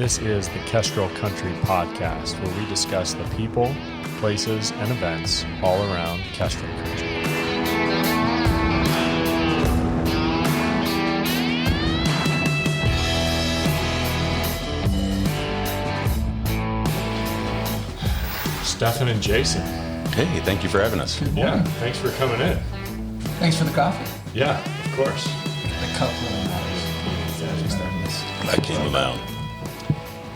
This is the Kestrel Country Podcast, where we discuss the people, places, and events all around Kestrel Country. Stefan and Jason. Hey, thank you for having us. Yeah, thanks for coming in. Thanks for the coffee. Yeah, of course. The cup really matters. I came around.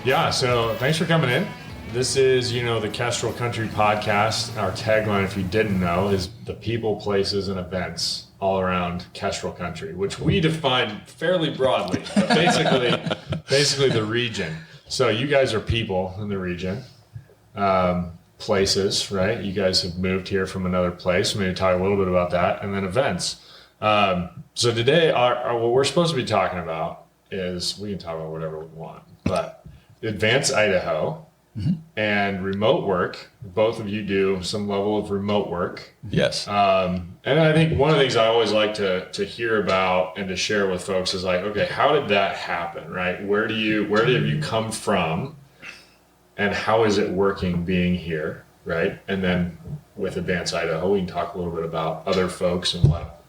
Yeah, so thanks for coming in. This is, the Kestrel Country Podcast. Our tagline, if you didn't know, is the people, places, and events all around Kestrel Country, which we define fairly broadly, but basically the region. So you guys are people in the region. Places, right? You guys have moved here from another place. Maybe talk a little bit about that, and then events. So today, what we're supposed to be talking about is, we can talk about whatever we want, but advanced Idaho and remote work. Both of you do some level of remote work. Yes. And I think one of the things I always like to hear about and to share with folks is like, okay, how did that happen, right? Where have you come from? And how is it working being here, right? And then with Advanced Idaho, we can talk a little bit about other folks and what,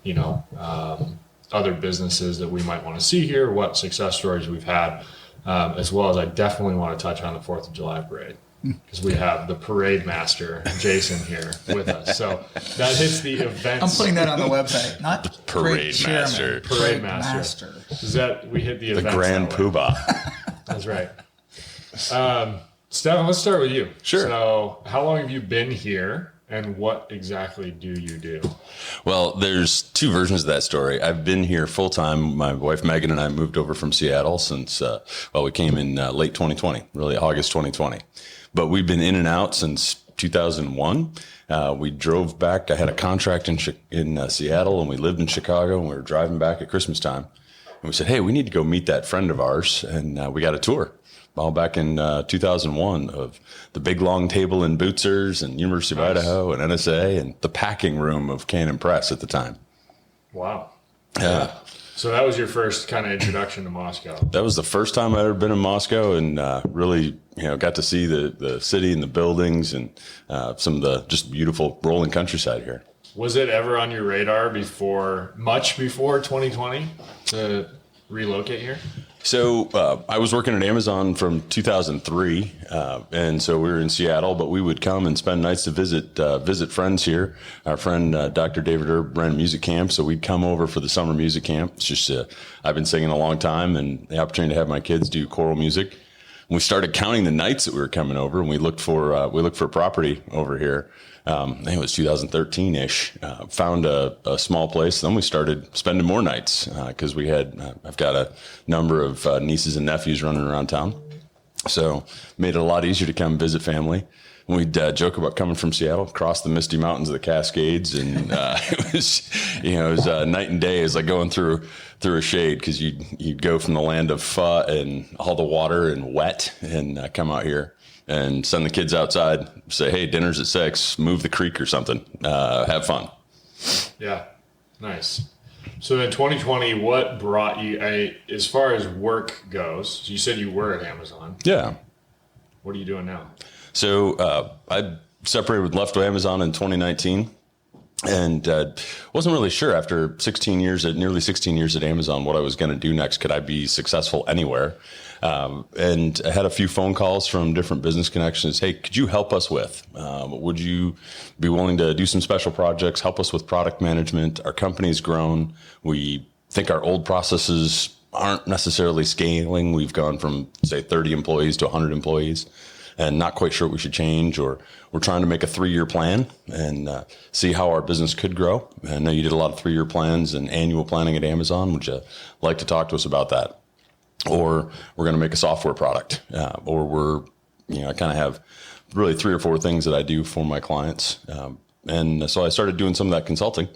other businesses that we might want to see here, what success stories we've had, as well as I definitely want to touch on the 4th of July parade, because we have the parade master, Jason, here with us. So that hits the events. I'm putting that on the website, not the parade master. Parade master. Is that we hit the events? The grand poobah. That's right. Stefan, let's start with you. Sure. So how long have you been here, and what exactly do you do? Well, there's two versions of that story. I've been here full time. My wife Megan and I moved over from Seattle since, we came in late 2020, really August 2020. But we've been in and out since 2001. We drove back. I had a contract in Seattle, and we lived in Chicago, and we were driving back at Christmas time. And we said, hey, we need to go meet that friend of ours. And we got a tour. All back in 2001 of the big long table in Bootsers and University of Idaho and NSA and the packing room of Canon Press at the time. Wow. Yeah. So that was your first kind of introduction to Moscow. That was the first time I'd ever been in Moscow, and really, got to see the city and the buildings and some of the just beautiful rolling countryside here. Was it ever on your radar much before 2020 to relocate here? So I was working at Amazon from 2003, and so we were in Seattle, but we would come and spend nights to visit friends here. Our friend Dr. David Erb ran music camp, so we'd come over for the summer music camp. It's just I've been singing a long time, and the opportunity to have my kids do choral music. And we started counting the nights that we were coming over, and we looked for property over here. I think it was 2013-ish, found a small place. Then we started spending more nights because I've got a number of nieces and nephews running around town. So made it a lot easier to come visit family. We'd joke about coming from Seattle, across the misty mountains of the Cascades. And it was night and day. It was like going through a shade, because you'd go from the land of pho and all the water and wet and come out here and send the kids outside, say, hey, dinner's at 6, move the creek or something, have fun. Yeah, nice. So in 2020, what brought you, as far as work goes, you said you were at Amazon. Yeah. What are you doing now? So I separated with left of Amazon in 2019. And wasn't really sure after nearly 16 years at Amazon what I was going to do next. Could I be successful anywhere? And I had a few phone calls from different business connections. Hey, could you help us with? Would you be willing to do some special projects, help us with product management? Our company's grown. We think our old processes aren't necessarily scaling. We've gone from, say, 30 employees to 100 employees. And not quite sure what we should change, or we're trying to make a 3-year plan and see how our business could grow. I know you did a lot of 3-year plans and annual planning at Amazon. Would you like to talk to us about that? Or we're going to make a software product, or I kind of have really 3 or 4 things that I do for my clients. And so I started doing some of that consulting.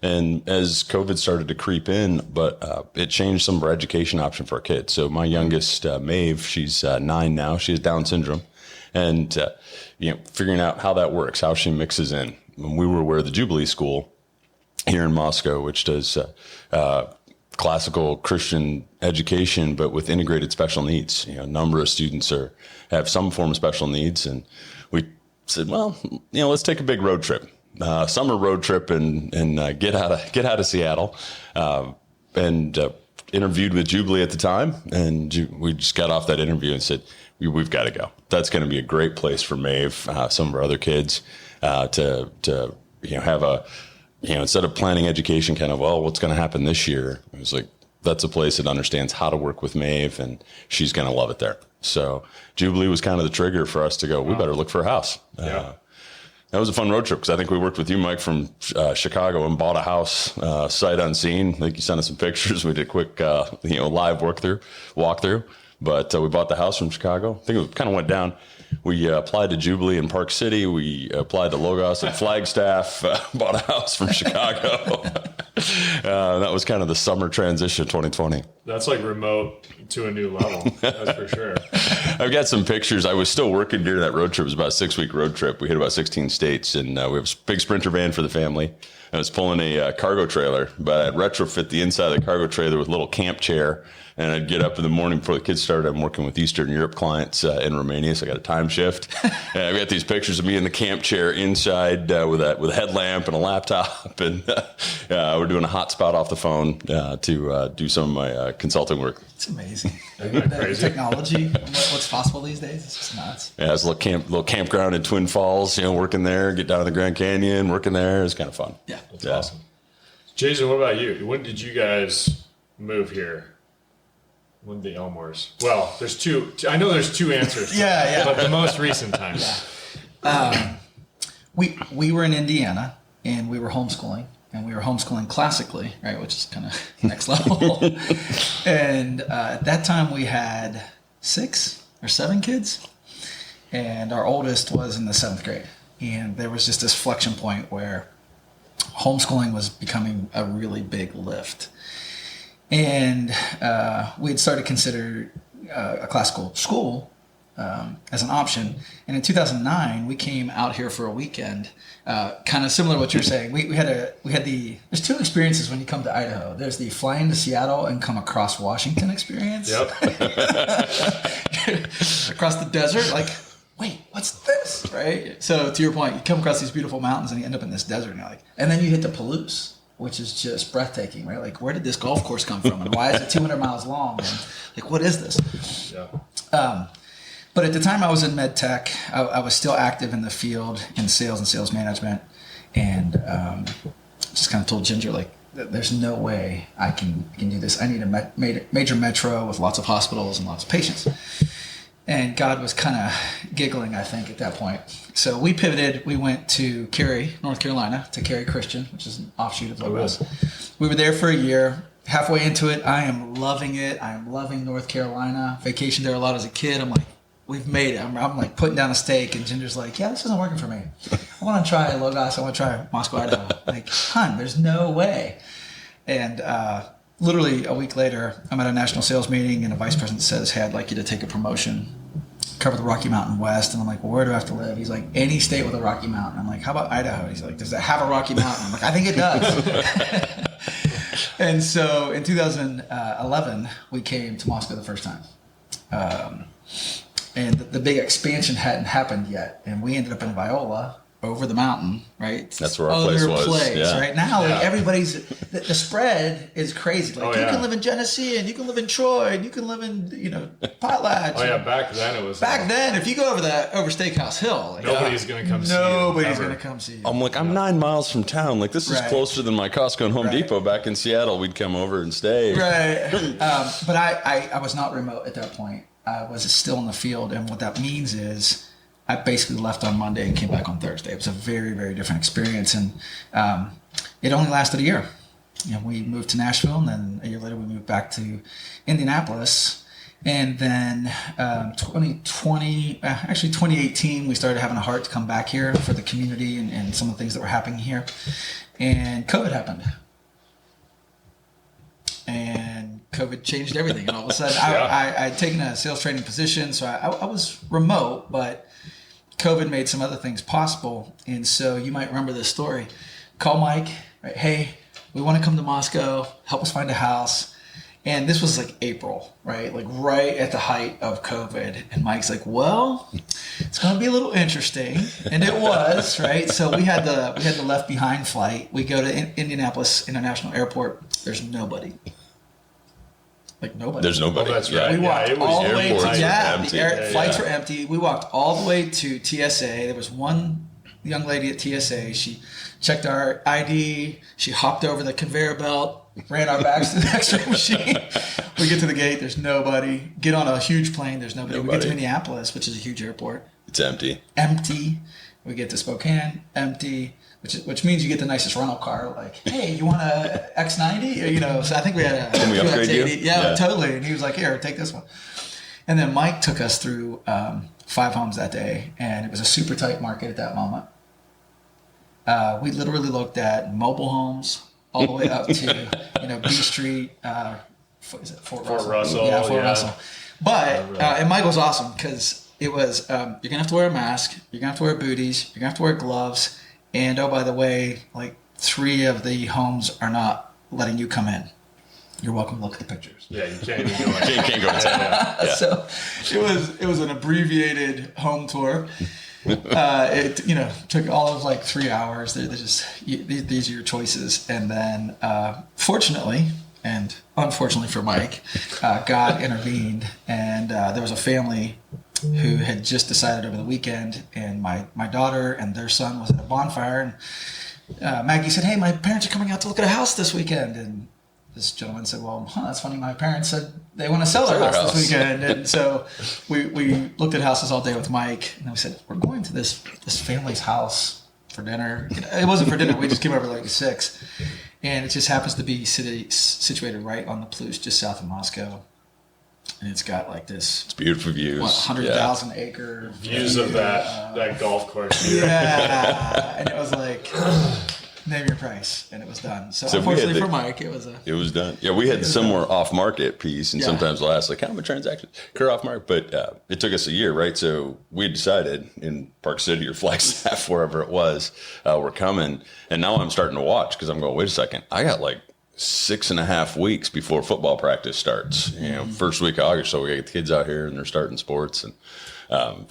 And as COVID started to creep in, but it changed some of our education option for our kids. So my youngest, Maeve, she's 9 now. She has Down syndrome. And, figuring out how that works, how she mixes in. When we were aware of the Jubilee School here in Moscow, which does classical Christian education, but with integrated special needs. A number of students have some form of special needs, and we said, well, let's take a big road trip, summer road trip, and get out of Seattle, and interviewed with Jubilee at the time, and we just got off that interview and said, we've got to go. That's going to be a great place for Maeve, some of our other kids, to have a, instead of planning education kind of, well, what's going to happen this year? It was like, that's a place that understands how to work with Maeve, and she's going to love it there. So Jubilee was kind of the trigger for us to go, we better look for a house. Yeah. That was a fun road trip because I think we worked with you, Mike, from Chicago and bought a house sight unseen. I think you sent us some pictures. We did a quick, live walkthrough. But we bought the house from Chicago. I think it kind of went down. We applied to Jubilee in Park City. We applied to Logos in Flagstaff. Bought a house from Chicago. That was kind of the summer transition 2020. That's like remote to a new level. That's for sure. I've got some pictures. I was still working during that road trip. It was about a 6-week road trip. We hit about 16 states, and we have a big Sprinter van for the family. I was pulling a cargo trailer, but I'd retrofit the inside of the cargo trailer with a little camp chair. And I'd get up in the morning before the kids started. I'm working with Eastern Europe clients in Romania, so I got a time shift. And I've got these pictures of me in the camp chair inside with a headlamp and a laptop. And we're doing a hotspot off the phone to do some of my consulting work. It's amazing. Isn't that crazy? Technology, what's possible these days, it's just nuts. Yeah, it's a little campground in Twin Falls, working there, get down to the Grand Canyon, working there. It's kind of fun. Yeah. That's awesome. Jason, what about you? When did you guys move here? When the Elmores? Well, there's two. I know there's two answers. Yeah. But the most recent time. Yeah. We were in Indiana, and we were homeschooling, and we were homeschooling classically, right, which is kind of next level. And at that time, we had 6 or 7 kids, and our oldest was in the 7th grade. And there was just this flexion point where homeschooling was becoming a really big lift. And we had started to consider a classical school as an option. And in 2009, we came out here for a weekend, kind of similar to what you're saying. There's 2 experiences when you come to Idaho. There's the flying to Seattle and come across Washington experience. Yep. Across the desert, like, wait, what's this, right? So to your point, you come across these beautiful mountains and you end up in this desert, and you're like, and then you hit the Palouse, which is just breathtaking, right? Like, where did this golf course come from, and why is it 200 miles long? And like, what is this? Yeah. But at the time I was in med tech, I was still active in the field in sales and sales management, and just kind of told Ginger, like, there's no way I can do this. I need a major metro with lots of hospitals and lots of patients. And God was kind of giggling, I think, at that point. So we pivoted. We went to Cary, North Carolina, to Cary Christian, which is an offshoot of Logos. We were there for a year. Halfway into it, I am loving it. I am loving North Carolina. Vacationed there a lot as a kid. I'm like, we've made it. I'm like putting down a stake, and Ginger's like, yeah, this isn't working for me. I want to try Logos. I want to try Moscow, Idaho. Like, hon, there's no way. And literally a week later, I'm at a national sales meeting, and a vice president says, hey, I'd like you to take a promotion, cover the Rocky Mountain West. And I'm like, well, where do I have to live? He's like, any state with a Rocky Mountain. I'm like, how about Idaho? He's like, does it have a Rocky Mountain? I'm like, I think it does. And so in 2011, we came to Moscow the first time. And the big expansion hadn't happened yet. And we ended up in Viola, over the mountain, right? That's where our place was. Yeah. Right now, like, everybody's the spread is crazy. Like, you can live in Genesee, and you can live in Troy, and you can live in Potlatch. Oh yeah, back then it was. Back then, if you go over Steakhouse Hill, like, nobody's gonna come see you. Nobody's gonna come see you. I'm like, I'm 9 miles from town. Like, this is closer than my Costco and Home Depot back in Seattle. We'd come over and stay. Right. But I was not remote at that point. I was still in the field, and what that means is I basically left on Monday and came back on Thursday. It was a very, very different experience, and it only lasted a year. We moved to Nashville, and then a year later we moved back to Indianapolis. And then 2018, we started having a heart to come back here for the community and some of the things that were happening here. And COVID happened. And COVID changed everything. And all of a sudden, I'd taken a sales training position, so I was remote, but COVID made some other things possible. And so you might remember this story. Call Mike, right? Hey, we want to come to Moscow. Help us find a house. And this was like April, right? Like right at the height of COVID. And Mike's like, well, it's going to be a little interesting. And it was, right? So we had the left behind flight. We go to Indianapolis International Airport. There's nobody. Like nobody. There's nobody. Oh, that's right. We walked all the way to flights were were empty. We walked all the way to TSA. There was one young lady at TSA. She checked our ID. She hopped over the conveyor belt, ran our bags to the X-ray machine. We get to the gate. There's nobody. Get on a huge plane. There's nobody. We get to Minneapolis, which is a huge airport. It's empty. Empty. We get to Spokane. Empty. Which means you get the nicest rental car. Like, hey, you want a X90? Or, you know, so I think we had a Can we upgrade you? Yeah, totally. And he was like, here, take this one. And then Mike took us through 5 homes that day, and it was a super tight market at that moment. We literally looked at mobile homes all the way up to, B Street, is it Fort Russell? Yeah, Fort Russell. But, and Mike was awesome because it was, you're going to have to wear a mask, you're going to have to wear booties, you're going to have to wear gloves, and oh, by the way, like 3 of the homes are not letting you come in. You're welcome to look at the pictures. Yeah, you can't even go in. You can't go inside. Yeah. So it was an abbreviated home tour. It took all of like 3 hours. They're just these are your choices, and then fortunately and unfortunately for Mike, God intervened, and there was a family who had just decided over the weekend, and my daughter and their son was at a bonfire, and Maggie said, "Hey, my parents are coming out to look at a house this weekend," and this gentleman said, "Well, that's funny. My parents said they want to sell their house this weekend." And so we looked at houses all day with Mike, and we said, "We're going to this family's house for dinner." It wasn't for dinner. We just came over like 6, and it just happens to be situated right on the Palouse, just south of Moscow. And it's got like this. It's beautiful views. 100,000 acre views of that golf course. Yeah, and it was like, name your price, and it was done. So unfortunately for Mike, it was done. Yeah, we had the similar off-market piece, and sometimes they'll ask like, how many transactions occur off-market? But it took us a year, right? So we decided in Park City or Flagstaff, wherever it was, we're coming, and now I'm starting to watch because I'm going, wait a second, I got like 6.5 weeks before football practice starts. First week of August, so we got the kids out here and they're starting sports, and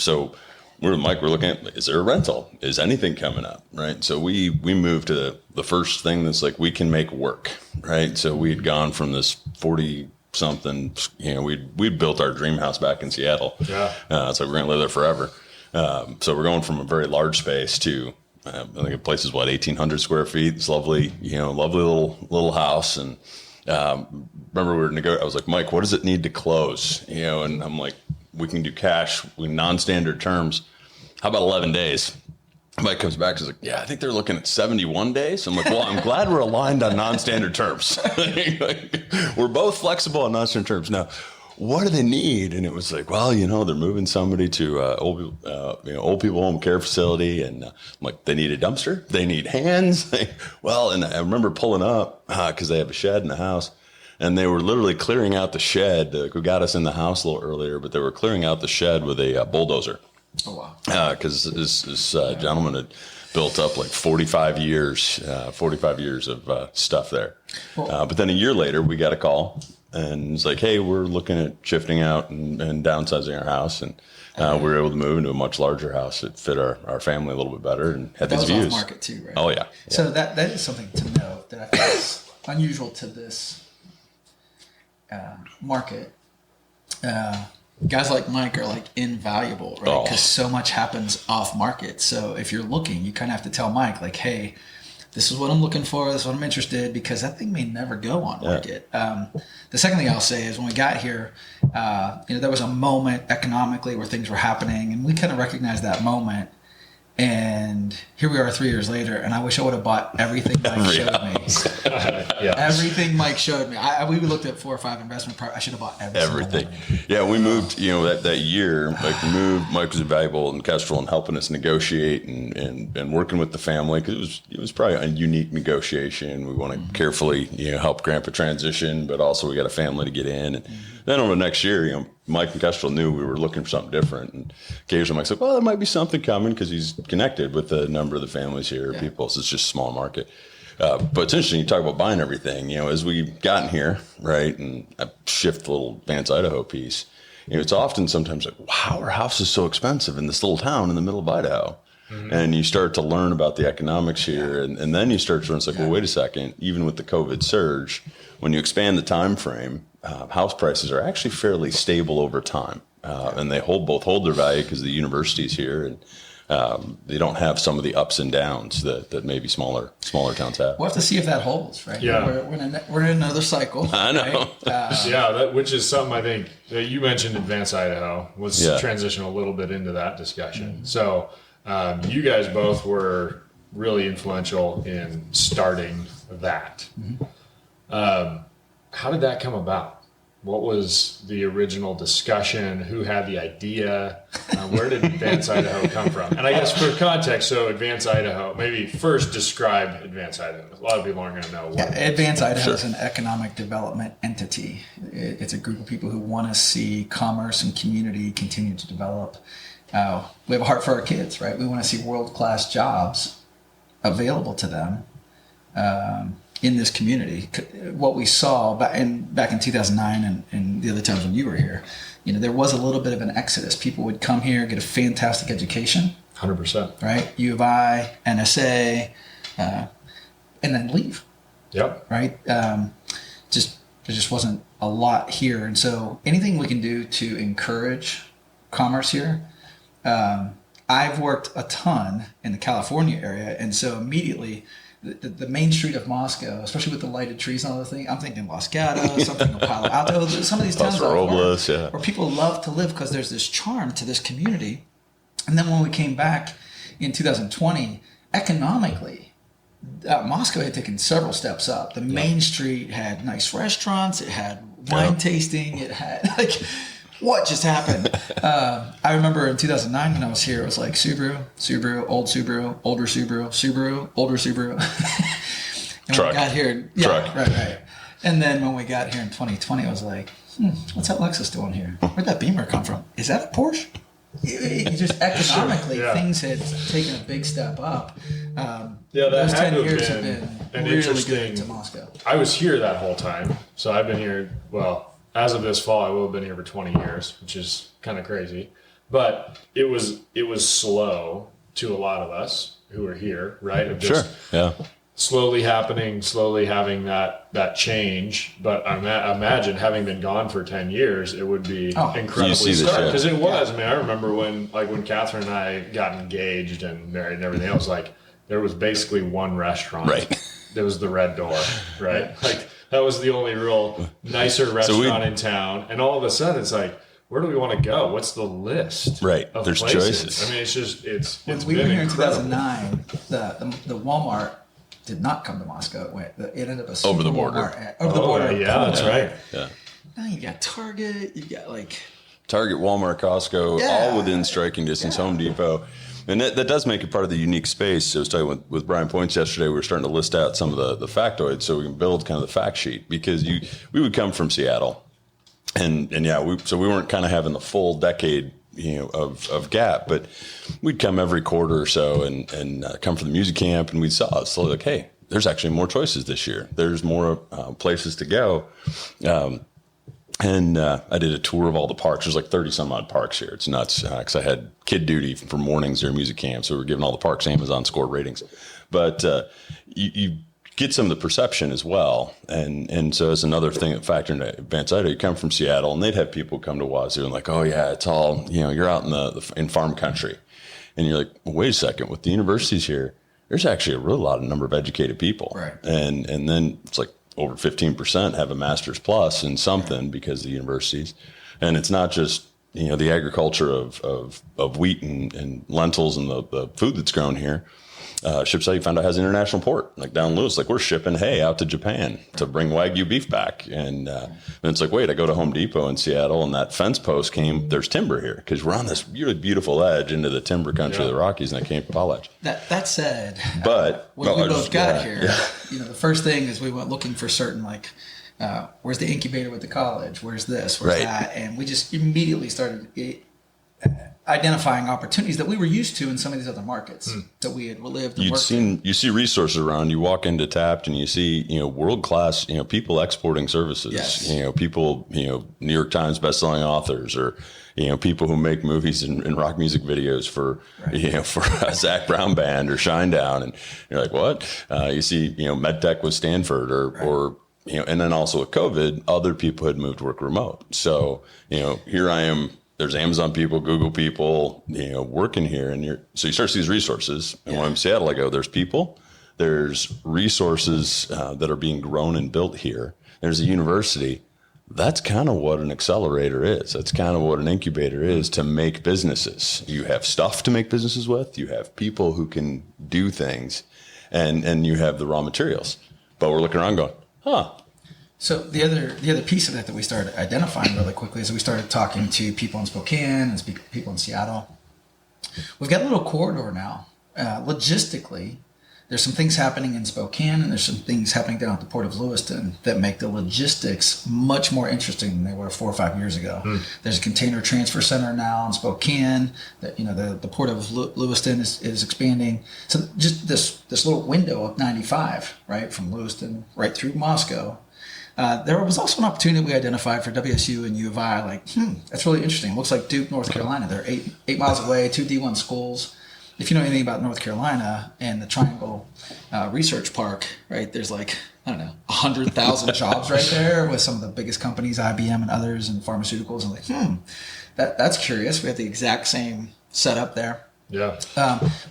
so. We're looking at, is there a rental? Is anything coming up, right? So we moved to the first thing that's like we can make work, right? So we had gone from this 40-something, we'd built our dream house back in Seattle. Yeah. So we're going to live there forever. So we're going from a very large space to, I think the place is 1,800 square feet. It's lovely, lovely little house. And remember I was like, Mike, what does it need to close? And I'm like, we can do cash with non-standard terms. How about 11 days? Mike comes back and is like, yeah, I think they're looking at 71 days. I'm like, well, I'm glad we're aligned on non-standard terms. We're both flexible on non-standard terms. Now, what do they need? And it was like, well, they're moving somebody to old people home care facility. And I'm like, they need a dumpster. They need hands. And I remember pulling up because they have a shed in the house. And they were literally clearing out the shed. We got us in the house a little earlier, but they were clearing out the shed with a bulldozer. Oh, wow. Because this gentleman had built up like 45 years of stuff there. But then a year later, we got a call, and it's like, hey, we're looking at shifting out and downsizing our house. And we were able to move into a much larger house that fit our family a little bit better and had these views. That was off market too, right? Oh, yeah. So that is something to note that I think is unusual to this market. Guys like Mike are like invaluable, right? Because so much happens off market. So if you're looking, you kind of have to tell Mike, like, hey, this is what I'm looking for. This is what I'm interested, because that thing may never go on market. The second thing I'll say is when we got here, there was a moment economically where things were happening, and we kind of recognized that moment. And here we are 3 years later, and I wish I would have bought everything Mike showed me. Everything Mike showed me. We looked at 4 or 5 investment I should have bought everything. Yeah, we moved, that year, like we moved, Mike was invaluable in Kestrel and helping us negotiate and working with the family, because it was probably a unique negotiation. We want to carefully, help Grandpa transition, but also we got a family to get in. And then over the next year, Mike and Kestrel knew we were looking for something different. And occasionally Mike's like, well, there might be something coming, because he's connected with a number of the families here, people. So it's just a small market. But it's interesting, you talk about buying everything, as we've gotten here, right? And I shift the little Advance Idaho piece. It's often sometimes like, wow, our house is so expensive in this little town in the middle of Idaho. Mm-hmm. And you start to learn about the economics here. And then you start to learn, it's like, well, wait a second, even with the COVID surge, when you expand the time frame, house prices are actually fairly stable over time. And they hold their value because the university's here, and they don't have some of the ups and downs that maybe smaller towns have. We'll have to see if that holds, right? Yeah. We're in another cycle. I know. Right? Which is something I think that you mentioned. Advance Idaho was transition a little bit into that discussion. Mm-hmm. So you guys both were really influential in starting that. Mm-hmm. How did that come about? What was the original discussion? Who had the idea? Where did Advance Idaho come from? And I guess for context, so Advance Idaho, maybe first describe Advance Idaho. A lot of people aren't going to know what Advance Idaho is an economic development entity. It's a group of people who want to see commerce and community continue to develop. We have a heart for our kids, right? We want to see world-class jobs available to them. In this community, what we saw back in 2009 and the other times when you were here, there was a little bit of an exodus. People would come here, get a fantastic education, 100%, right? U of I, NSA, and then leave. Yep. Right. There just wasn't a lot here, and so anything we can do to encourage commerce here. I've worked a ton in the California area, and so immediately. The main street of Moscow, especially with the lighted trees and all the thing, I'm thinking Los Gatos, I'm thinking Palo Alto, some of these towns where people love to live because there's this charm to this community. And then when we came back in 2020, economically, Moscow had taken several steps up. The main street had nice restaurants, it had wine tasting, it had what just happened? I remember in 2009 when I was here, it was like Subaru, old Subaru, older Subaru, older Subaru. And Truck. when we got here, Truck. Right. And then when we got here in 2020, I was like, what's that Lexus doing here? Where'd that Beamer come from? Is that a Porsche? It just economically, things had taken a big step up. Those 10 years have been really good to Moscow. I was here that whole time, so I've been here, as of this fall, I will have been here for 20 years, which is kind of crazy. But it was slow to a lot of us who were here, right? Of just slowly happening, slowly having that change. But I imagine having been gone for 10 years, it would be incredibly stark. Because it was. I mean, I remember when Catherine and I got engaged and married and everything else, there was basically one restaurant. Right. There was the Red Door, right? That was the only real nicer restaurant in town. And all of a sudden, it's like, where do we want to go? What's the list? Right. Of There's places? choices. I mean, it's when we were here in 2009, the Walmart did not come to Moscow. It ended up over the border. Over the border. Yeah, that's right. Yeah. Now you got Target. You got Target, Walmart, Costco, all within striking distance. Home Depot. And that does make it part of the unique space. I was talking with Brian Points yesterday. We were starting to list out some of the factoids so we can build kind of the fact sheet, because we would come from Seattle, and so we weren't kind of having the full decade of gap, but we'd come every quarter or so and come for the music camp, and we saw it. So like, hey, there's actually more choices this year. There's more places to go. And I did a tour of all the parks. There's 30 some odd parks here. It's nuts because I had kid duty for mornings during music camp. So we're giving all the parks Amazon score ratings. But you get some of the perception as well. And so it's another thing that factored into Advance Idaho. You come from Seattle, and they'd have people come to Wazoo and oh, yeah, it's all, you're out in farm country. And you're like, well, wait a second. With the universities here, there's actually a real lot of number of educated people. Right. Mm-hmm. And then it's over 15% have a master's plus in something because of the universities. And it's not just, the agriculture of wheat and lentils and the food that's grown here. Ships out, you found out has an international port, down Lewis. We're shipping hay out to Japan to bring Wagyu beef back. And it's wait, I go to Home Depot in Seattle, and that fence post there's timber here because we're on this really beautiful edge into the timber country of the Rockies, and I came from college. That said, but when we both got here, the first thing is we went looking for certain where's the incubator with the college? Where's this? Where's that? And we just immediately started. identifying opportunities that we were used to in some of these other markets that we had lived and worked in. You see resources around. You walk into Tapped and you see world class people exporting services. Yes. People New York Times bestselling authors, or people who make movies and rock music videos for for a Zach Brown band or Shinedown, and you're like, what? You see MedTech with Stanford, or and then also with COVID, other people had moved to work remote. So here I am. There's Amazon people, Google people, working here, and so you start to see these resources. And when I'm in Seattle, I go, there's people, there's resources that are being grown and built here. There's a university. That's kind of what an accelerator is. That's kind of what an incubator is to make businesses. You have stuff to make businesses with. You have people who can do things, and you have the raw materials. But we're looking around going, huh. So the other piece of that we started identifying really quickly is we started talking to people in Spokane and people in Seattle. We've got a little corridor now. Logistically, there's some things happening in Spokane, and there's some things happening down at the Port of Lewiston that make the logistics much more interesting than they were 4 or 5 years ago. There's a container transfer center now in Spokane. That the Port of Lewiston is expanding. So just this little window of 95, right, from Lewiston right through Moscow. There was also an opportunity we identified for WSU and U of I. That's really interesting. It looks like Duke, North Carolina. They're 8 miles away, 2 D1 schools. If you know anything about North Carolina and the Triangle Research Park, right, there's 100,000 jobs right there with some of the biggest companies, IBM and others, and pharmaceuticals. And that's curious. We have the exact same setup there. Yeah.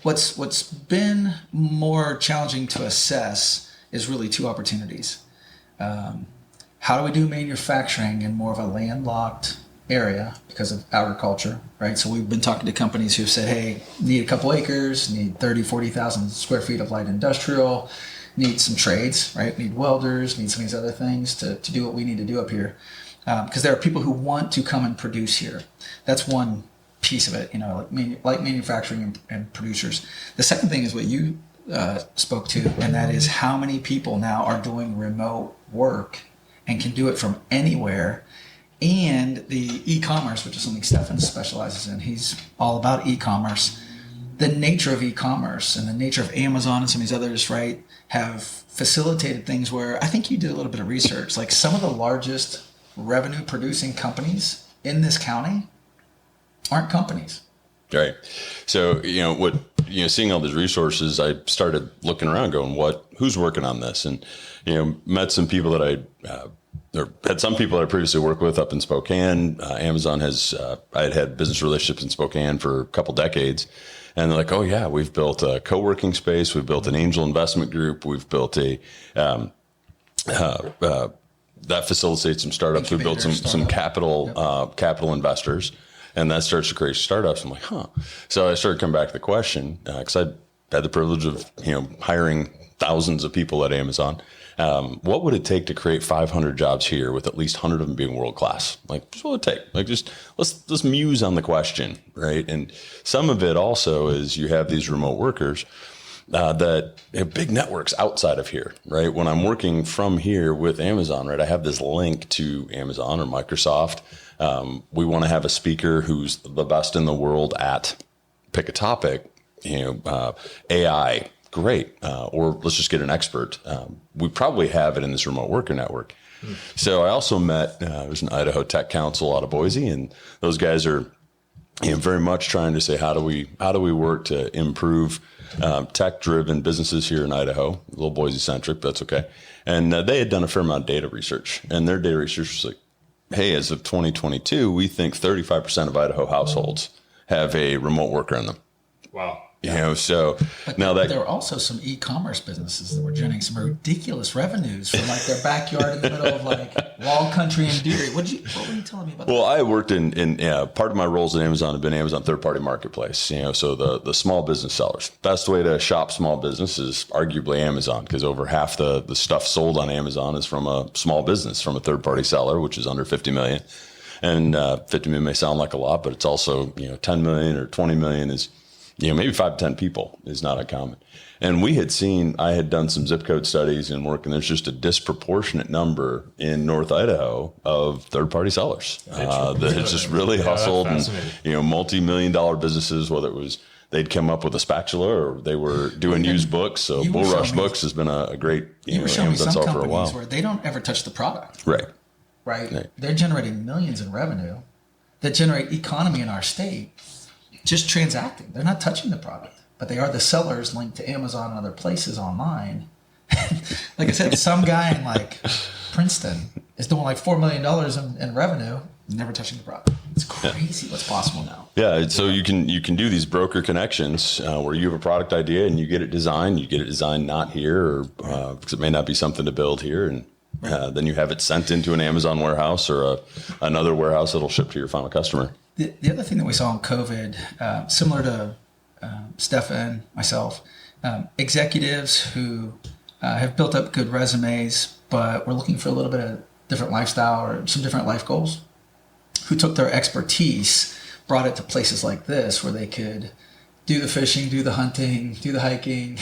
What's been more challenging to assess is really 2 opportunities. How do we do manufacturing in more of a landlocked area because of agriculture, right? So we've been talking to companies who've said, hey, need a couple acres, need 30, 40,000 square feet of light industrial, need some trades, right? Need welders, need some of these other things to do what we need to do up here. Because there are people who want to come and produce here. That's one piece of it, like manufacturing and producers. The second thing is what you spoke to, and that is how many people now are doing remote work and can do it from anywhere. And the e-commerce, which is something Stefan specializes in. He's all about e-commerce. The nature of e-commerce and the nature of Amazon and some of these others, right, have facilitated things where I think you did a little bit of research. Like some of the largest revenue producing companies in this county aren't companies. Right. So, seeing all these resources, I started looking around going, who's working on this? And, met some people that or had some people that I previously worked with up in Spokane. Amazon I had business relationships in Spokane for a couple decades. And they're like, oh yeah, we've built a co-working space. We've built an angel investment group. We've built that facilitates some startups. We've built some capital investors. And that starts to create startups. I'm like, huh. So I started coming back to the question, because I had the privilege of, hiring thousands of people at Amazon. What would it take to create 500 jobs here with at least 100 of them being world-class? Just what would it take? Just let's muse on the question, right? And some of it also is you have these remote workers that have big networks outside of here, right? When I'm working from here with Amazon, right, I have this link to Amazon or Microsoft. We want to have a speaker who's the best in the world at pick a topic, AI, great. Or let's just get an expert. We probably have it in this remote worker network. So I also met, there's an Idaho Tech Council out of Boise, and those guys are very much trying to say, how do we work to improve tech-driven businesses here in Idaho? A little Boise-centric, but that's okay. And they had done a fair amount of data research, and their data research was like, hey, as of 2022, we think 35% of Idaho households have a remote worker in them. Wow. So but now there were also some e-commerce businesses that were generating some ridiculous revenues from their backyard in the middle of Wall Country and Deary. What were you telling me about Well, that? I worked in part of my roles at Amazon have been Amazon third-party marketplace. So the small business sellers. Best way to shop small business is arguably Amazon, because over half the stuff sold on Amazon is from a small business, from a third-party seller, which is under 50 million. And 50 million may sound like a lot, but it's also 10 million or 20 million is maybe 5 to 10 people is not uncommon. And I had done some zip code studies and work, and there's just a disproportionate number in North Idaho of third-party sellers that had just really hustled and, multi-million-dollar businesses, whether it was they'd come up with a spatula or they were doing used books. So Bull Rush Books has been a great, you were showing me some for a while. companies where they don't ever touch the product. Right. They're generating millions in revenue that generate economy in our state, just transacting. They're not touching the product, but they are the sellers linked to Amazon and other places online. Like I said, some guy in like Princeton is doing like $4 million in revenue, never touching the product. It's crazy what's possible now. Yeah, so you can do these broker connections where you have a product idea and you get it designed not here, or because it may not be something to build here, and then you have it sent into an Amazon warehouse or another warehouse that'll ship to your final customer. The other thing that we saw in COVID, similar to Stefan, myself, executives who have built up good resumes, but were looking for a little bit of different lifestyle or some different life goals, who took their expertise, brought it to places like this where they could do the fishing, do the hunting, do the hiking,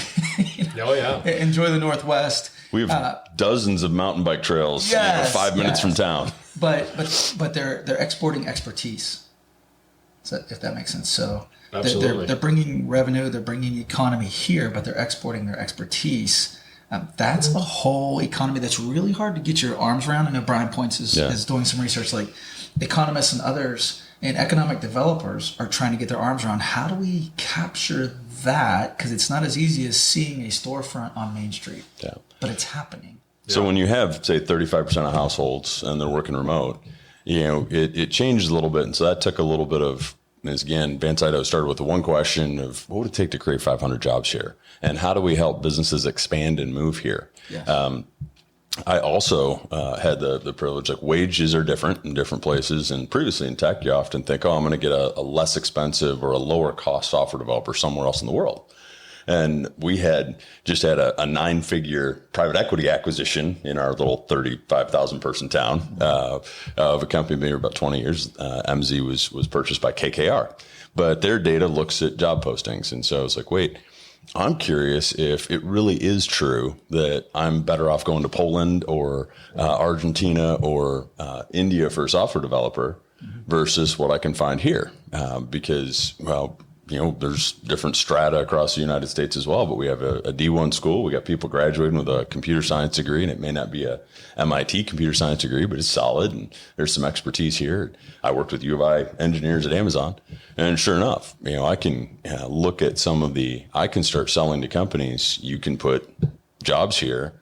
enjoy the Northwest. We have dozens of mountain bike trails 5 minutes from town. But they're exporting expertise, so if that makes sense. So they're bringing revenue, they're bringing economy here, but they're exporting their expertise. That's a whole economy that's really hard to get your arms around. I know Brian Points is doing some research, like economists and others and economic developers are trying to get their arms around how do we capture that, because it's not as easy as seeing a storefront on Main Street, but it's happening. So when you have, say, 35% of households and they're working remote, it changes a little bit. And so that took a little bit of, as again, Vance Idaho started with the one question of what would it take to create 500 jobs here? And how do we help businesses expand and move here? Yes. I also had the privilege, like wages are different in different places. And previously in tech, you often think, I'm going to get a less expensive or a lower cost software developer somewhere else in the world. And we had just had a 9-figure private equity acquisition in our little 35,000 person town of a company been here about 20 years. MZ was purchased by KKR, but their data looks at job postings. And so I was like, wait, I'm curious if it really is true that I'm better off going to Poland or Argentina or India for a software developer versus what I can find here. Because, there's different strata across the United States as well, but we have a D1 school. We got people graduating with a computer science degree, and it may not be a MIT computer science degree, but it's solid, and there's some expertise here. I worked with U of I engineers at Amazon, and sure enough, I can look at I can start selling to companies. You can put jobs here,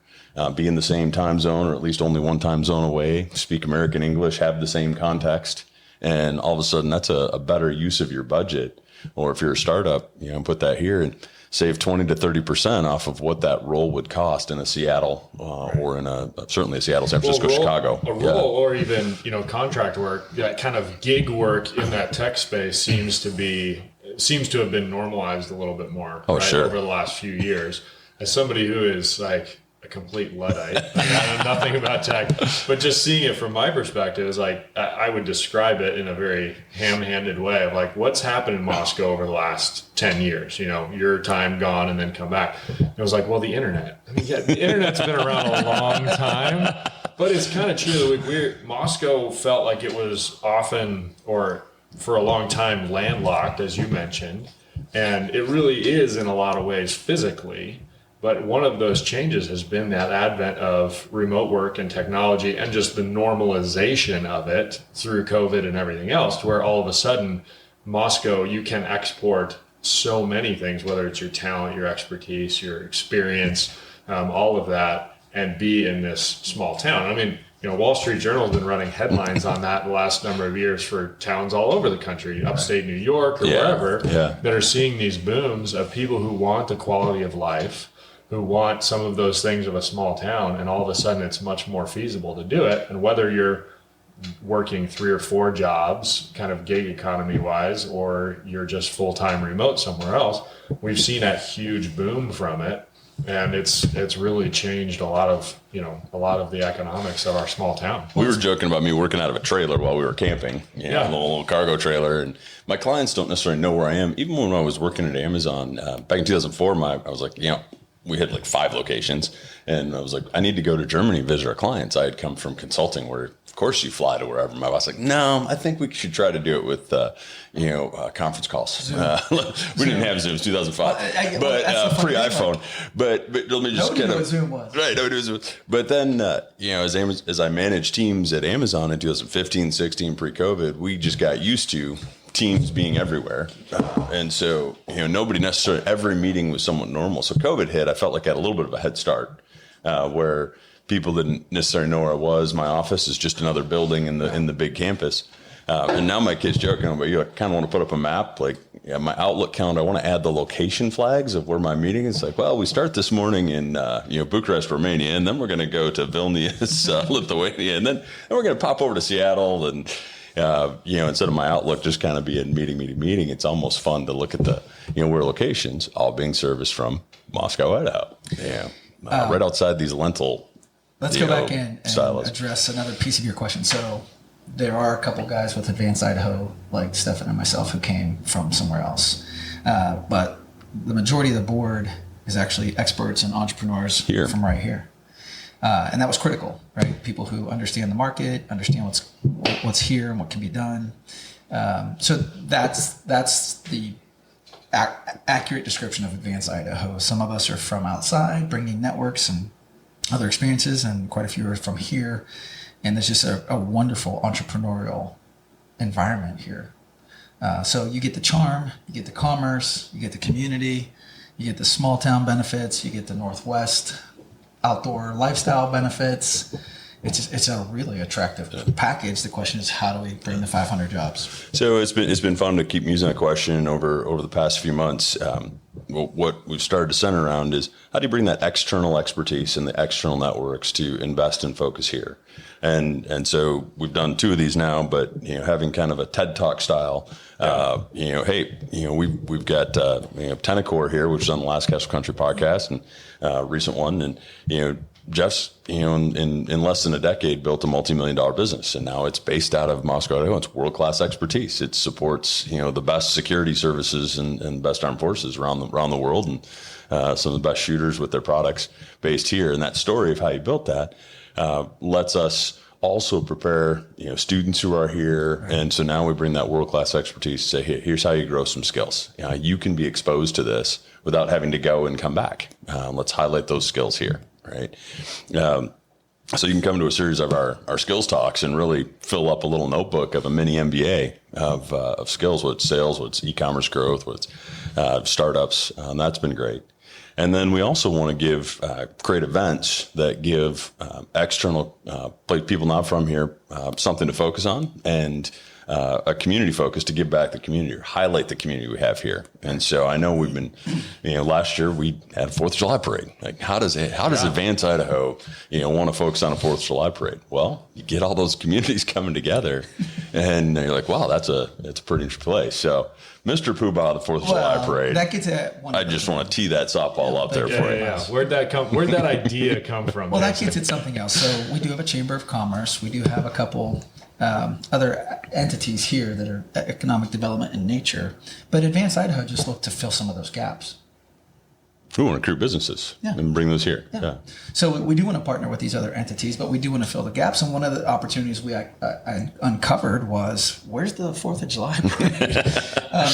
be in the same time zone or at least only one time zone away, speak American English, have the same context, and all of a sudden that's a better use of your budget. Or if you're a startup, put that here and save 20 to 30% off of what that role would cost in a Seattle or in certainly a Seattle, San Francisco, Chicago. A role or even, contract work, that kind of gig work in that tech space seems to have been normalized a little bit more over the last few years. As somebody who is like a complete Luddite, I know nothing about tech, but just seeing it from my perspective is like, I would describe it in a very ham-handed way of like, what's happened in Moscow over the last 10 years, your time gone and then come back. And it was like, well, the internet. I mean, the internet's been around a long time, but it's kind of true. Moscow felt like it was often, or for a long time, landlocked, as you mentioned. And it really is in a lot of ways physically. But one of those changes has been that advent of remote work and technology and just the normalization of it through COVID and everything else, to where all of a sudden, Moscow, you can export so many things, whether it's your talent, your expertise, your experience, all of that, and be in this small town. I mean, Wall Street Journal has been running headlines on that the last number of years for towns all over the country, upstate New York or wherever, that are seeing these booms of people who want the quality of life, who want some of those things of a small town, and all of a sudden it's much more feasible to do it. And whether you're working 3 or 4 jobs, kind of gig economy wise, or you're just full-time remote somewhere else, we've seen that huge boom from it. and it's really changed a lot of the economics of our small town. We were joking about me working out of a trailer while we were camping, a little cargo trailer, and my clients don't necessarily know where I am. Even when I was working at Amazon back in 2004, I was like, we had like 5 locations, and I was like, I need to go to Germany and visit our clients. I had come from consulting where, of course, you fly to wherever. My boss was like, no, I think we should try to do it with, conference calls. We didn't have Zoom, 2005, but pre-iPhone. But let me just nobody knew what Zoom was. Right, nobody knew what Zoom was. But then, as I managed teams at Amazon in 2015, 16, pre-COVID, we just got used to teams being everywhere. And so, nobody necessarily, every meeting was somewhat normal. So COVID hit, I felt like I had a little bit of a head start where people didn't necessarily know where I was. My office is just another building in the big campus. And now my kids joking about I kind of want to put up a map, like my Outlook calendar. I want to add the location flags of where my meeting is. Like, well, we start this morning in Bucharest, Romania, and then we're going to go to Vilnius, Lithuania, and then we're going to pop over to Seattle. And instead of my Outlook just kind of being meeting, it's almost fun to look at the where locations all being serviced from Moscow, Idaho. Right outside these lentil. Let's go back in and address another piece of your question. So there are a couple guys with Advanced Idaho, like Stefan and myself, who came from somewhere else. But the majority of the board is actually experts and entrepreneurs from right here. And that was critical, right? People who understand the market, understand what's here and what can be done. So that's the accurate description of Advanced Idaho. Some of us are from outside, bringing networks and other experiences, and quite a few are from here. And there's just a wonderful entrepreneurial environment here. So you get the charm, you get the commerce, you get the community, you get the small town benefits, you get the Northwest outdoor lifestyle benefits. It's a really attractive package. The question is, how do we bring the 500 jobs? So it's been fun to keep using that question over the past few months. What we've started to center around is, how do you bring that external expertise and the external networks to invest and focus here? And so we've done 2 of these now, but having kind of a TED Talk style. We've got Tennecore here, which is on the Last Castle Country podcast, and recent one, and Jeff's in less than a decade built a multi-million-dollar business, and now it's based out of Moscow, Idaho. It's world-class expertise. It supports the best security services and best armed forces around the world, and some of the best shooters with their products based here. And that story of how you built that lets us also prepare students who are here. Right. And so now we bring that world-class expertise to say, hey, here's how you grow some skills. You can be exposed to this without having to go and come back. Let's highlight those skills here. Right. So you can come to a series of our skills talks and really fill up a little notebook of a mini MBA of skills, what's sales, what's e-commerce growth, what's startups. That's been great. And then we also want to create events that give external people not from here something to focus on, and a community focus to give back the community or highlight the community we have here. And so I know we've been, last year we had a 4th of July parade. Like, how does Advanced Idaho, want to focus on a 4th of July parade? Well, you get all those communities coming together, and you're like, wow, it's a pretty interesting place. So Mr. Poobah, the 4th of July parade. That gets at one. I just want to tee that softball up there for you. Yeah. Where'd that idea come from? Well, that gets at something else. So we do have a Chamber of Commerce. We do have a couple other entities here that are economic development in nature. But Advanced Idaho just looked to fill some of those gaps. We want to recruit businesses and bring those here. Yeah. So we do want to partner with these other entities, but we do want to fill the gaps. And one of the opportunities we uncovered was, where's the 4th of July parade?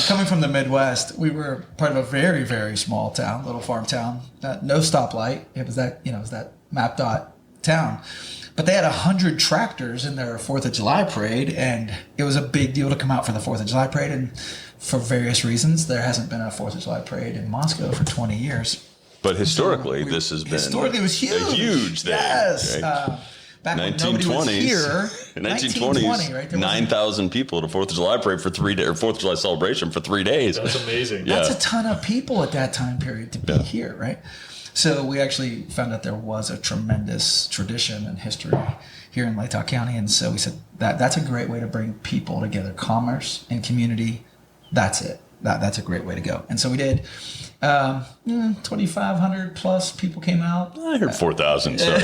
Coming from the Midwest, we were part of a very, very small town, little farm town, no stoplight. It was that map dot town. But they had 100 tractors in their 4th of July parade, and it was a big deal to come out for the 4th of July parade. And for various reasons, there hasn't been a 4th of July parade in Moscow for 20 years. But historically, this has been it was huge. A huge thing. Yes. Right? Back when nobody was here. 1920s, right? 9,000 people at a 4th of July parade for 3 days, or 4th of July celebration for 3 days. That's amazing. That's a ton of people at that time period to be here, right? So we actually found out there was a tremendous tradition and history here in Latah County. And so we said that's a great way to bring people together. Commerce and community, that's it. that's a great way to go. And so we did 2,500 plus people came out. I heard 4,000. So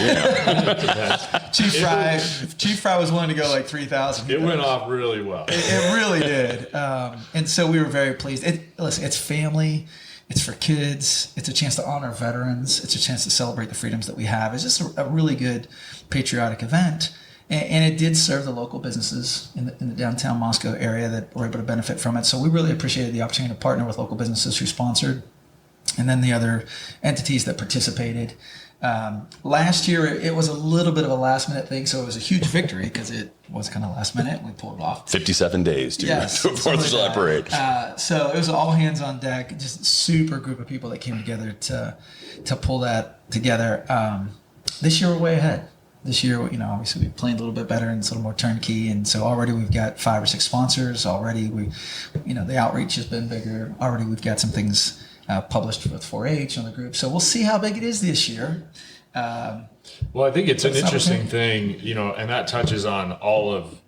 Chief Fry was willing to go like 3,000. It went off really well. It really did. And so we were very pleased. Listen, it's family. It's for kids. It's a chance to honor veterans. It's a chance to celebrate the freedoms that we have. It's just a really good patriotic event. And it did serve the local businesses in the downtown Moscow area that were able to benefit from it. So we really appreciated the opportunity to partner with local businesses who sponsored, and then the other entities that participated. Last year, it was a little bit of a last minute thing, so it was a huge victory because it was kind of last minute. We pulled it off. 57 days to a 4th of July parade. So it was all hands on deck, just a super group of people that came together to pull that together. This year, we're way ahead. This year, obviously we planned a little bit better and it's a little more turnkey. And so already we've got 5 or 6 sponsors. Already the outreach has been bigger. Already we've got some things published with 4-H on the group. So we'll see how big it is this year. Well, I think it's an interesting thing, and that touches on all of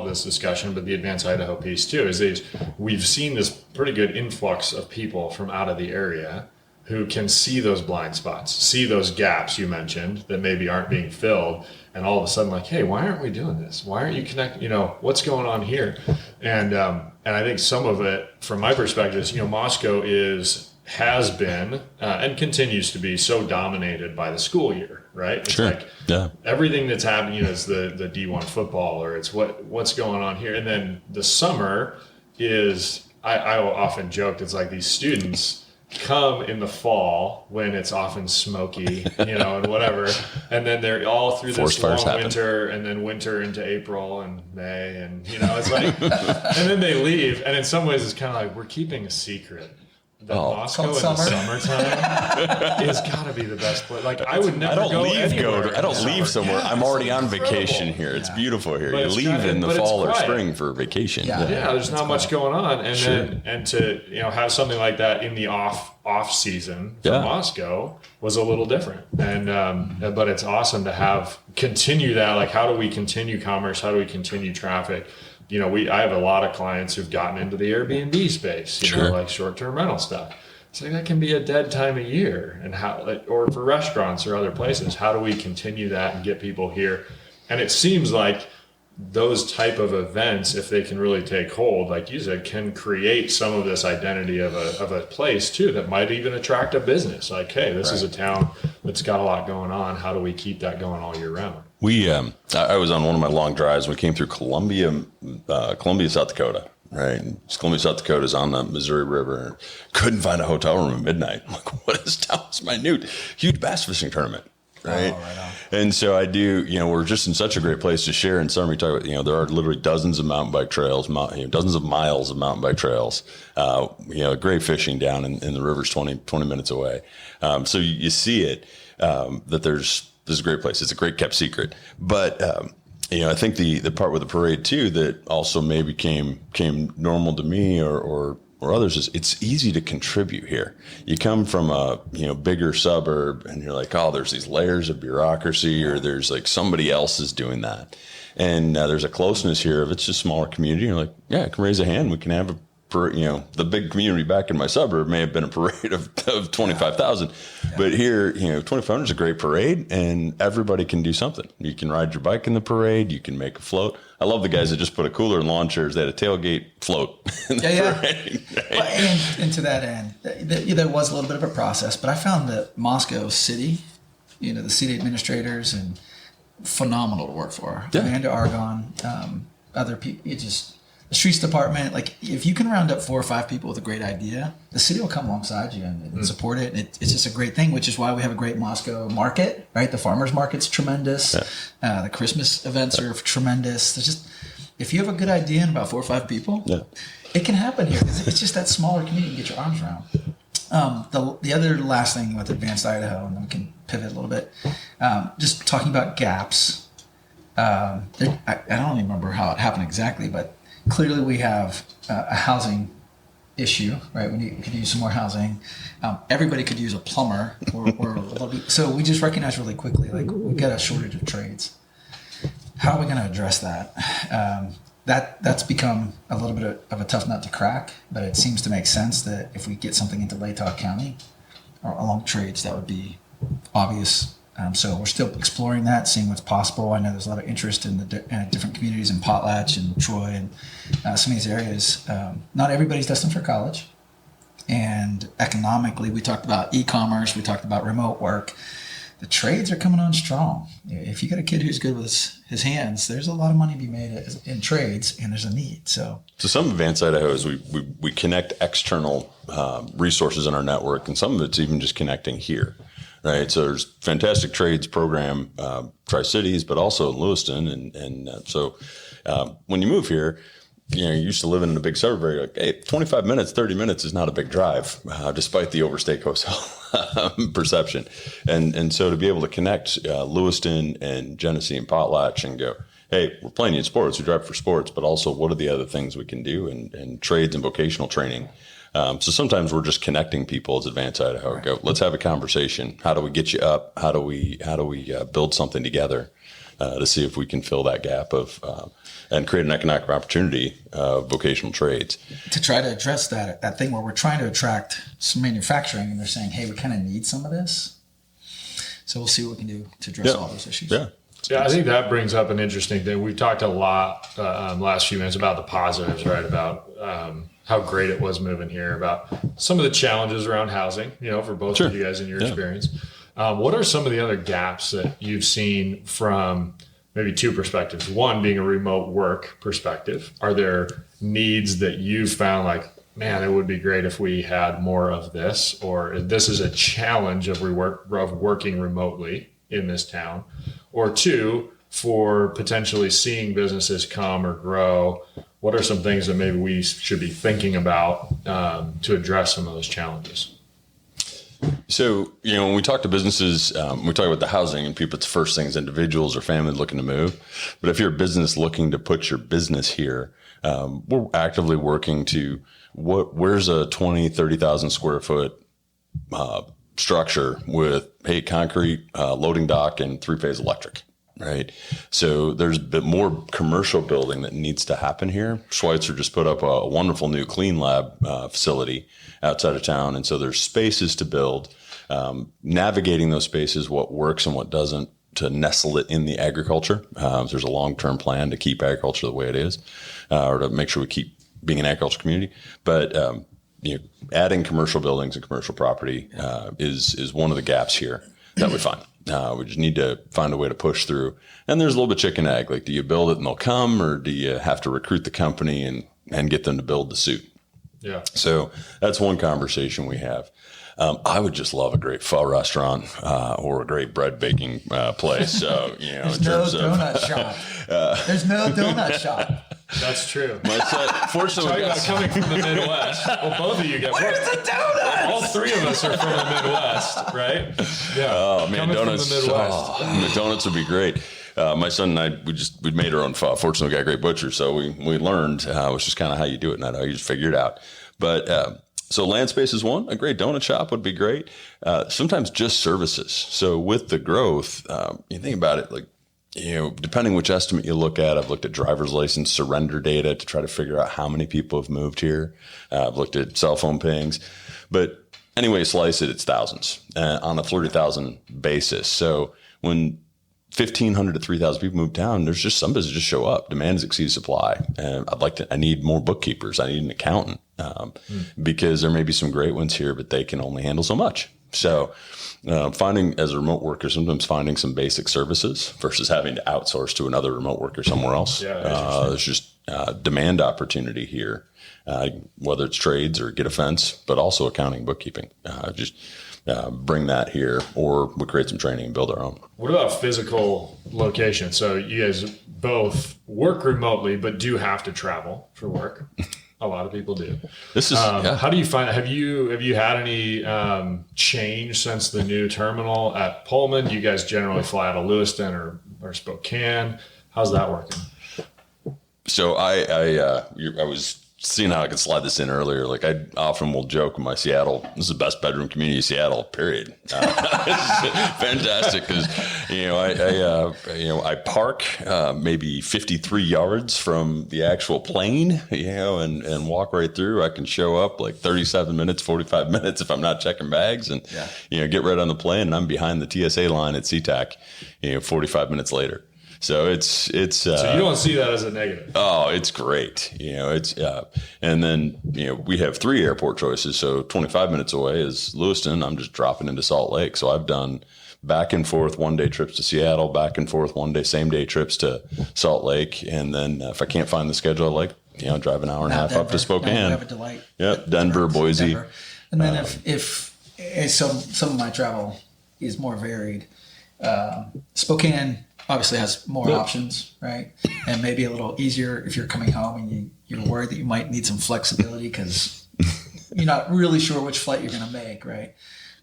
this discussion, but the Advance Idaho piece too, is we've seen this pretty good influx of people from out of the area who can see those blind spots, see those gaps you mentioned that maybe aren't being filled, and all of a sudden like, hey, why aren't we doing this? Why aren't you connecting? What's going on here? And I think some of it, from my perspective, is, Moscow has been and continues to be so dominated by the school year, right? It's sure. Everything that's happening is the D1 football, or it's what's going on here. And then the summer is, I will often joke, it's like these students come in the fall when it's often smoky, and whatever, and then they're all through this long winter, and then winter into April and May, and it's like, and then they leave, and in some ways it's kind of like we're keeping a secret that Moscow in the summertime is gotta be the best place. Like I would never go anywhere. I don't leave somewhere. Yeah, I'm already on vacation here. It's beautiful here. You leave in the fall or spring for vacation. Yeah, there's not much going on, and then to have something like that in the off season for Moscow was a little different. And but it's awesome to continue that. Like, how do we continue commerce? How do we continue traffic? I have a lot of clients who've gotten into the Airbnb space, like short-term rental stuff. So that can be a dead time of year, and or for restaurants or other places, how do we continue that and get people here? And it seems like those type of events, if they can really take hold, like you said, can create some of this identity of a place too, that might even attract a business. Like, hey, this is a town that's got a lot going on. How do we keep that going all year round? I was on one of my long drives. We came through Columbia, South Dakota. Right, Columbia, South Dakota is on the Missouri River. Couldn't find a hotel room at midnight. I'm like, what is town? It's minute. Huge bass fishing tournament. Right. Oh, right on. And so I do, we're just in such a great place to share. And summer, we talk about, there are literally dozens of mountain bike trails, dozens of miles of mountain bike trails, great fishing down in the rivers 20 minutes away. So you see it, that this is a great place. It's a great kept secret. But, I think the part with the parade too, that also maybe came normal to me or others, is it's easy to contribute here. You come from a bigger suburb and you're like, oh, there's these layers of bureaucracy, or there's like somebody else is doing that. And there's a closeness here of it's just a smaller community. You're like, yeah, I can raise a hand. We can have the big community back in my suburb may have been a parade of 25,000, but here, 2,500 is a great parade, and everybody can do something. You can ride your bike in the parade. You can make a float. I love the guys that just put a cooler and lawn chairs. They had a tailgate float in the parade. Well, and to that end, there was a little bit of a process, but I found that Moscow City, the city administrators, and phenomenal to work for. Yeah. Amanda Argonne, other people, the streets department, like if you can round up 4 or 5 people with a great idea, the city will come alongside you and support it. And it's just a great thing, which is why we have a great Moscow market, right? The farmers market's tremendous. Yeah. The Christmas events are tremendous. There's just, if you have a good idea and about 4 or 5 people, it can happen here. It's just that smaller community you can get your arms around. The other last thing with Advanced Idaho, and then we can pivot a little bit, just talking about gaps. I don't even remember how it happened exactly, but clearly we have a housing issue, right? We could use some more housing. Everybody could use a plumber or a little bit. So we just recognized really quickly, like we've got a shortage of trades. How are we going to address that? that's become a little bit of a tough nut to crack, but it seems to make sense that if we get something into Latah County or along trades, that would be obvious. So we're still exploring that, seeing what's possible. I know there's a lot of interest in the different communities in Potlatch and Troy and some of these areas. Not everybody's destined for college. And economically, we talked about e-commerce, we talked about remote work. The trades are coming on strong. If you got a kid who's good with his hands, there's a lot of money to be made in trades, and there's a need. So some Advanced Idaho is we connect external resources in our network, and some of it's even just connecting here, right? So there's fantastic trades program, Tri-Cities, but also in Lewiston, and so when you move here, you're used to living in a big suburb area. Like, hey, 25 minutes, 30 minutes is not a big drive, despite the overstay hotel perception. And so to be able to connect Lewiston and Genesee and Potlatch and go, hey, we're playing in sports, we drive for sports, but also what are the other things we can do and trades and vocational training. So sometimes we're just connecting people as Advanced Idaho. Right. Go, let's have a conversation. How do we get you up? How do we build something together to see if we can fill that gap of and create an economic opportunity of vocational trades. To try to address that thing where we're trying to attract some manufacturing and they're saying, hey, we kind of need some of this. So we'll see what we can do to address all those issues. Yeah. Yeah, I think that brings up an interesting thing. We've talked a lot last few minutes about the positives, right? About how great it was moving here, about some of the challenges around housing, for both of you guys in your experience. What are some of the other gaps that you've seen from maybe two perspectives? One being a remote work perspective. Are there needs that you've found like, man, it would be great if we had more of this, or this is a challenge of working remotely in this town? Or two, for potentially seeing businesses come or grow, what are some things that maybe we should be thinking about to address some of those challenges? So, when we talk to businesses, we talk about the housing and people, it's the first thing is individuals or families looking to move. But if you're a business looking to put your business here, we're actively working to where's a 20, 30,000 square foot structure with, hey, concrete, loading dock, and three-phase electric, right? So there's a bit more commercial building that needs to happen here. Schweitzer just put up a wonderful new clean lab facility outside of town. And so there's spaces to build, navigating those spaces, what works and what doesn't, to nestle it in the agriculture. There's a long-term plan to keep agriculture the way it is, or to make sure we keep being an agriculture community. But adding commercial buildings and commercial property is one of the gaps here that we find. We just need to find a way to push through. And there's a little bit chicken egg. Like, do you build it and they'll come, or do you have to recruit the company and get them to build the suit? Yeah. So that's one conversation we have. I would just love a great pho restaurant or a great bread baking place. So, there's no donut shop. There's no donut shop. That's true. Fortunately, talking about coming from the Midwest. Well, both of you get. Where's the donuts? All three of us are from the Midwest, right? Yeah. Oh man, coming donuts! From the Midwest. The donuts would be great. My son and I, we made our own pho. Fortunately, we got a great butcher, so we learned, which is kind of how you do it, not how you just figure it out. But so land space is one. A great donut shop would be great. Sometimes just services. So with the growth, you think about it, like, depending which estimate you look at, I've looked at driver's license surrender data to try to figure out how many people have moved here. I've looked at cell phone pings, but anyway, slice it, it's thousands on a 30,000 basis. So when 1,500 to 3,000 people move down, there's just some businesses just show up. Demand exceeds supply. And I need more bookkeepers. I need an accountant because there may be some great ones here, but they can only handle so much. So finding, as a remote worker, sometimes finding some basic services versus having to outsource to another remote worker somewhere else. There's just demand opportunity here, whether it's trades or get a fence, but also accounting, bookkeeping. Bring that here, or we create some training and build our own. What about physical location? So you guys both work remotely, but do have to travel for work. A lot of people do. This is how do you find? Have you had any change since the new terminal at Pullman? Do you guys generally fly out of Lewiston or Spokane? How's that working? So I was seeing how I could slide this in earlier, like I often will joke in my Seattle, this is the best bedroom community in Seattle, period. It's fantastic because, I park maybe 53 yards from the actual plane, and walk right through. I can show up like 37 minutes, 45 minutes if I'm not checking bags and, get right on the plane, and I'm behind the TSA line at SeaTac, 45 minutes later. So so you don't see that as a negative. Oh, it's great. And then, we have 3 airport choices. So 25 minutes away is Lewiston. I'm just dropping into Salt Lake. So I've done back and forth 1-day trips to Seattle, back and forth 1-day, same day trips to Salt Lake. And then if I can't find the schedule, I like, drive an hour and a half up to Spokane. Have a delight. Yep. Denver, Boise. Denver. And then if some of my travel is more varied, Spokane obviously has more options, right? And maybe a little easier if you're coming home and you're worried that you might need some flexibility because you're not really sure which flight you're going to make, right?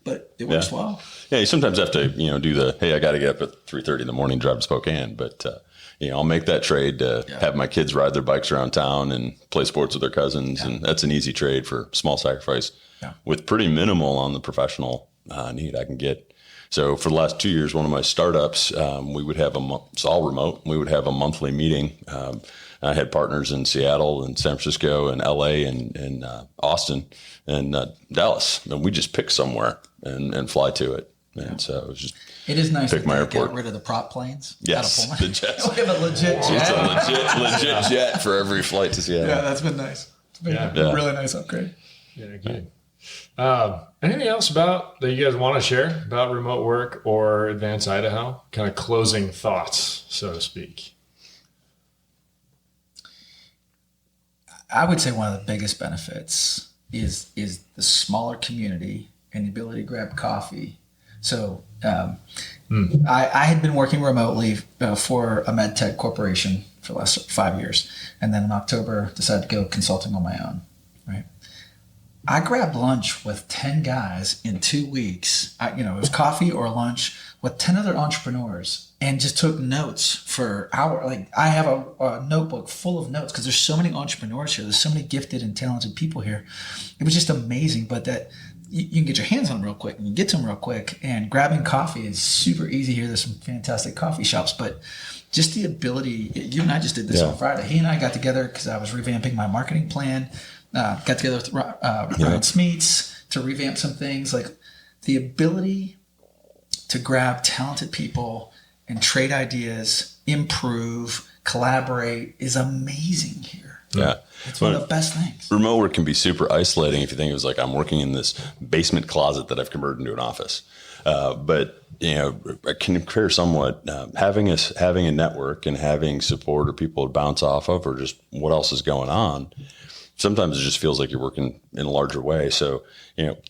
But it works well. Yeah, you sometimes have to, do the, hey, I got to get up at 3:30 in the morning, drive to Spokane. But, I'll make that trade to have my kids ride their bikes around town and play sports with their cousins. Yeah. And that's an easy trade for small sacrifice with pretty minimal on the professional need I can get. So for the last 2 years, one of my startups, we would have it's all remote. We would have a monthly meeting. I had partners in Seattle and San Francisco and LA and Austin and Dallas. And we just pick somewhere and fly to it. And so it is nice to get rid of the prop planes. Yes, the jets. We have a legit jet. It's a legit jet for every flight to Seattle. Yeah, that's been nice. It's been a really nice upgrade. Yeah, good. Anything else that you guys want to share about remote work or Advance Idaho? Kind of closing thoughts, so to speak. I would say one of the biggest benefits is the smaller community and the ability to grab coffee. So I had been working remotely for a med tech corporation for the last 5 years, and then in October decided to go consulting on my own. Right. I grabbed lunch with 10 guys in 2 weeks. It was coffee or lunch with 10 other entrepreneurs and just took notes for hours. Like I have a notebook full of notes because there's so many entrepreneurs here. There's so many gifted and talented people here. It was just amazing. But that you can get your hands on them real quick and you get to them real quick. And grabbing coffee is super easy here. There's some fantastic coffee shops, but just the ability, you and I just did this on Friday. He and I got together because I was revamping my marketing plan. Got together with Ryan Smeets to revamp some things. Like the ability to grab talented people and trade ideas, improve, collaborate is amazing here. Yeah. It's one of the best things. Remote work can be super isolating if you think it was like I'm working in this basement closet that I've converted into an office. But I can compare somewhat having a network and having support or people to bounce off of or just what else is going on. Sometimes it just feels like you're working in a larger way. So,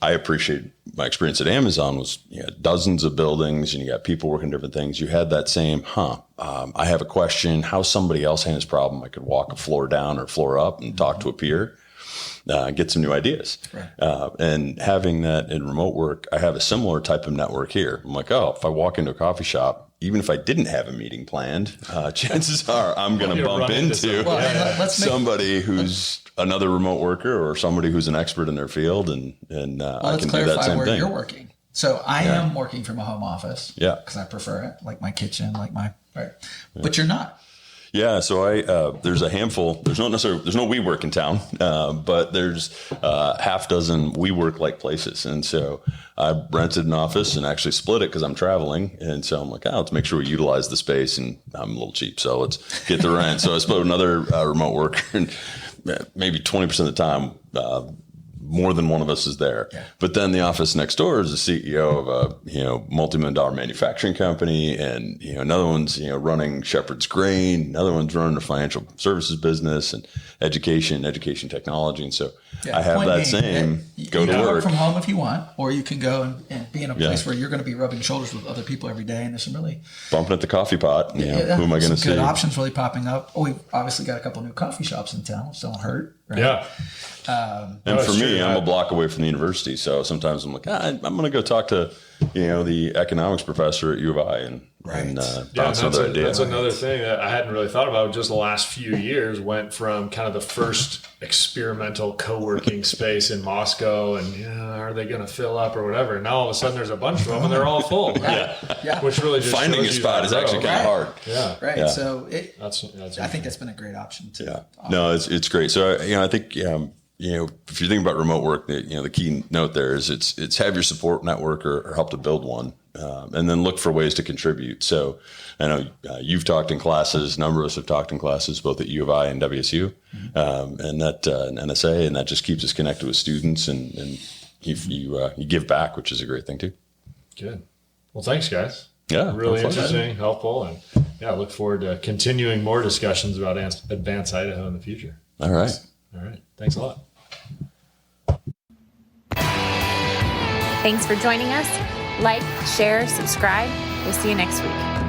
I appreciate my experience at Amazon was dozens of buildings and you got people working different things. You had that same, I have a question, how somebody else handles this problem. I could walk a floor down or floor up and talk to a peer, get some new ideas. Right. And having that in remote work, I have a similar type of network here. I'm like, if I walk into a coffee shop, even if I didn't have a meeting planned, chances are I'm going to bump into somebody who's another remote worker or somebody who's an expert in their field, and I can do that same where thing. You're working. So I am working from a home office. Yeah, because I prefer it, like my kitchen, like my right. Yeah. But you're not. Yeah, so there's a handful. There's no WeWork in town, but there's half dozen WeWork-like places, and so I rented an office and actually split it because I'm traveling, and so I'm like, let's make sure we utilize the space, and I'm a little cheap, so let's get the rent. So I split with another remote worker, and maybe 20% of the time, more than one of us is there. Yeah. But then the office next door is the CEO of a multi-million dollar manufacturing company, and another one's running Shepherd's Grain, another one's running a financial services business and education technology. And so I have that same go to work. You can work from home if you want, or you can go and be in a place where you're going to be rubbing shoulders with other people every day. And there's some really bumping at the coffee pot. Who am I going to see? Good options really popping up. We've obviously got a couple new coffee shops in town, which don't hurt. Right? Yeah. And for me, I'm a block away from the university. So sometimes I'm like, I'm going to go talk to the economics professor at U of I and bounce that's, another idea. that's another thing that I hadn't really thought about. Just the last few years went from kind of the first experimental co-working space in Moscow and are they going to fill up or whatever. And now all of a sudden there's a bunch of them and they're all full. Yeah. Which really just finding a shows you spot that is actually growth. kind of hard. Yeah. Right. Yeah. So That's I think that's been a great option too. Yeah. No, it's great. So, I think, if you think about remote work, the key note there is it's have your support network or help to build one, and then look for ways to contribute. So I know you've talked in classes, a number of us have talked in classes, both at U of I and WSU, and that and NSA, and that just keeps us connected with students and you give back, which is a great thing too. Good. Well, thanks guys. Yeah. Really interesting, helpful, and I look forward to continuing more discussions about Advanced Idaho in the future. All right. All right. Thanks a lot. Thanks for joining us. Like, share, subscribe. We'll see you next week.